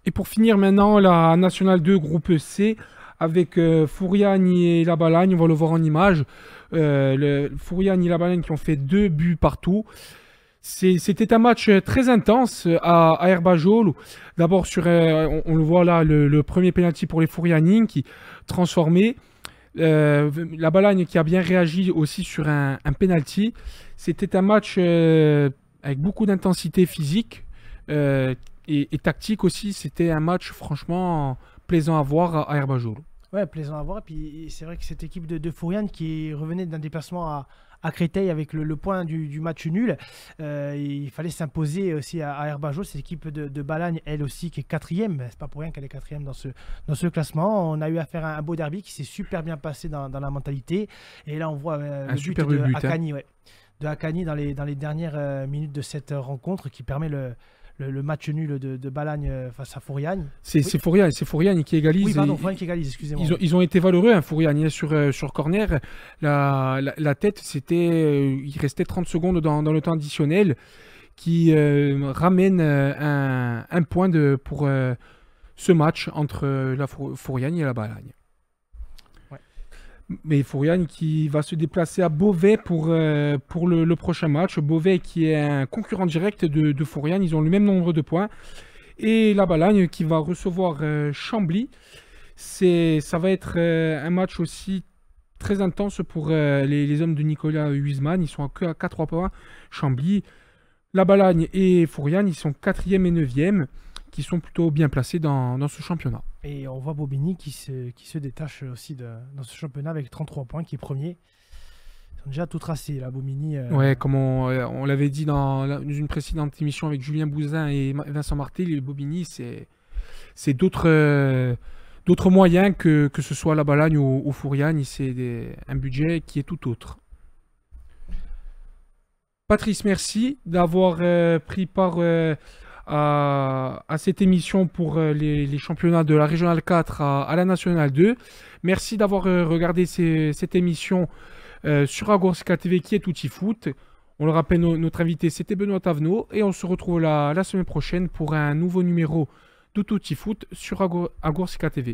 Speaker 1: Et pour finir maintenant, la National 2 groupe C, avec Furiani et La Balagne, on va le voir en image. Furiani et La Balagne qui ont fait 2 buts partout. C'était un match très intense à Herbajol. D'abord, on le voit là, le premier penalty pour les Furiani qui transformé. La Balagne qui a bien réagi aussi sur un penalty. C'était un match avec beaucoup d'intensité physique et tactique aussi. C'était un match franchement plaisant à voir à Herbajol.
Speaker 5: Ouais, plaisant à voir. Et puis c'est vrai que cette équipe de Furiani qui revenait d'un déplacement à Créteil avec le point du match nul, il fallait s'imposer aussi à Herbajol. Cette équipe de Balagne, elle aussi, qui est 4e. C'est pas pour rien qu'elle est 4e dans ce classement. On a eu affaire à un beau derby qui s'est super bien passé dans la mentalité. Et là, on voit le but de Akani, de Akani dans les dernières minutes de cette rencontre, qui permet le match nul de Balagne face à Furiani.
Speaker 1: C'est Furiani qui égalise.
Speaker 5: Oui, pardon, Furiani qui égalise, excusez-moi.
Speaker 1: Ils ont été valeureux, Furiani, sur corner. La tête, il restait 30 secondes dans le temps additionnel, qui ramène un point pour ce match entre la Furiani et la Balagne. Mais Furiani qui va se déplacer à Beauvais pour le prochain match. Beauvais qui est un concurrent direct de Furiani, ils ont le même nombre de points. Et la Balagne qui va recevoir Chambly. Ça va être un match aussi très intense pour les hommes de Nicolas Huisman. Ils sont que à 4 points. Chambly, la Balagne et Furiani, ils sont 4e et 9e, qui sont plutôt bien placés dans ce championnat.
Speaker 5: Et on voit Bobigny qui se détache aussi dans ce championnat avec 33 points, qui est premier. Ils ont déjà tout tracé, là, Bomini.
Speaker 1: Ouais, comme on l'avait dit dans une précédente émission avec Julien Bouzin et Vincent Martel, les Bobigny, c'est d'autres moyens que ce soit la Balagne ou Fouriane. C'est un budget qui est tout autre. Patrice, merci d'avoir pris part à cette émission pour les championnats de la Régionale 4 à la Nationale 2. Merci d'avoir regardé cette émission sur Agorska TV qui est Tutti Foot. On le rappelle, notre invité c'était Benoît Tavenot et on se retrouve la semaine prochaine pour un nouveau numéro de Tutti Foot sur Agorska TV.